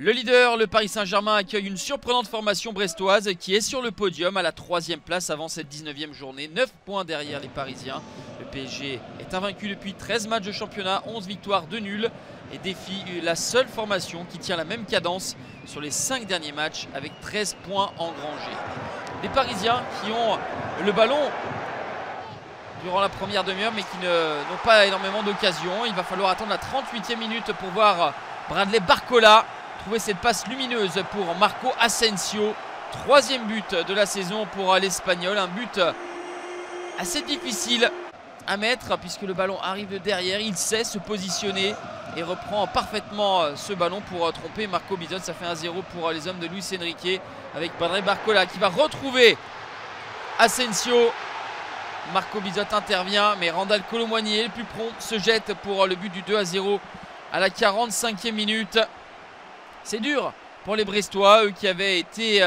Le leader, le Paris Saint-Germain, accueille une surprenante formation brestoise qui est sur le podium à la 3e place avant cette 19e journée. 9 points derrière les Parisiens. Le PSG est invaincu depuis 13 matchs de championnat, 11 victoires, 2 nuls et défie la seule formation qui tient la même cadence sur les 5 derniers matchs avec 13 points engrangés. Les Parisiens qui ont le ballon durant la première demi-heure mais qui n'ont pas énormément d'occasions. Il va falloir attendre la 38e minute pour voir Bradley Barcola trouver cette passe lumineuse pour Marco Asensio. 3e but de la saison pour l'Espagnol. Un but assez difficile à mettre puisque le ballon arrive de derrière. Il sait se positionner et reprend parfaitement ce ballon pour tromper Marco Bizot. Ça fait 1-0 pour les hommes de Luis Enrique avec Bradley Barcola qui va retrouver Asensio. Marco Bizot intervient mais Randal Kolo Muani, le plus prompt, se jette pour le but du 2-0 à la 45e minute. C'est dur pour les Brestois, eux qui avaient été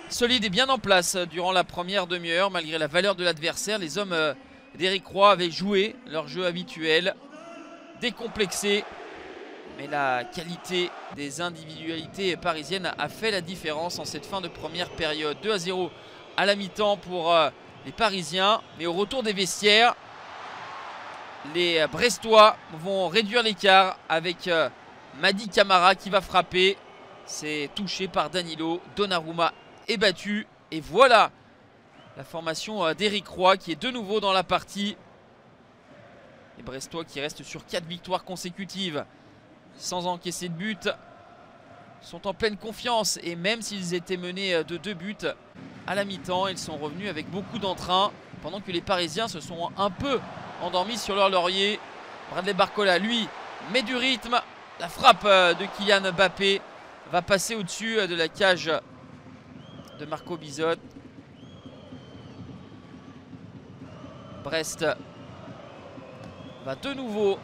solides et bien en place durant la première demi-heure. Malgré la valeur de l'adversaire, les hommes d'Éric Roy avaient joué leur jeu habituel, décomplexé. Mais la qualité des individualités parisiennes a fait la différence en cette fin de première période. 2-0 à la mi-temps pour les Parisiens. Mais au retour des vestiaires, les Brestois vont réduire l'écart avec Mady Camara qui va frapper. C'est touché par Danilo. Donnarumma est battu. Et voilà la formation d'Éric Roy qui est de nouveau dans la partie. Les Brestois qui restent sur 4 victoires consécutives sans encaisser de but sont en pleine confiance. Et même s'ils étaient menés de 2 buts à la mi-temps, ils sont revenus avec beaucoup d'entrain. Pendant que les Parisiens se sont un peu endormis sur leur laurier. Bradley Barcola, lui, met du rythme. La frappe de Kylian Mbappé va passer au-dessus de la cage de Marco Bizot. Brest va de nouveau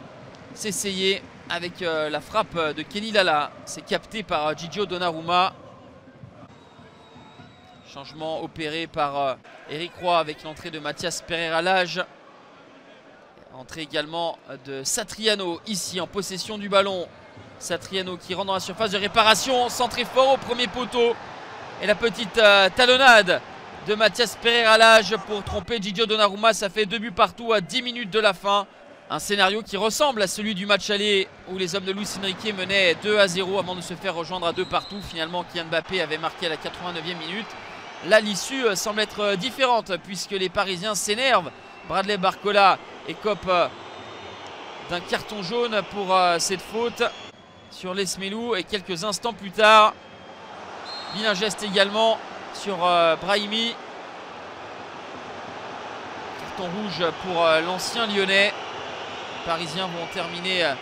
s'essayer avec la frappe de Kenny Lala. C'est capté par Gigio Donnarumma. Changement opéré par Éric Roy avec l'entrée de Mathias Pereira-Lage. Entrée également de Satriano ici en possession du ballon. Satriano qui rentre dans la surface de réparation, centré fort au premier poteau. Et la petite talonnade de Mathias Pereira-Lage pour tromper Gigio Donnarumma. Ça fait 2 buts partout à 10 minutes de la fin. Un scénario qui ressemble à celui du match aller où les hommes de Luis Enrique menaient 2-0 avant de se faire rejoindre à 2 partout. Finalement, Kylian Mbappé avait marqué à la 89e minute. Là, l'issue semble être différente puisque les Parisiens s'énervent. Bradley Barcola écope d'un carton jaune pour cette faute sur l'Esmelou. Et quelques instants plus tard, vilain geste également sur Brahimi. Carton rouge pour l'ancien lyonnais. Les Parisiens vont terminer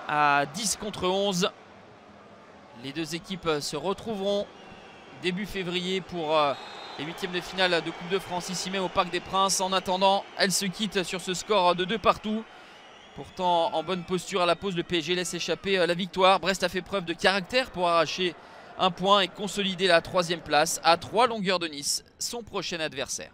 à 10 contre 11. Les deux équipes se retrouveront début février pour les 8e de finale de Coupe de France ici même au Parc des Princes. En attendant, elles se quittent sur ce score de 2 partout. Pourtant en bonne posture à la pause, le PSG laisse échapper la victoire. Brest a fait preuve de caractère pour arracher un point et consolider la 3e place à 3 longueurs de Nice, son prochain adversaire.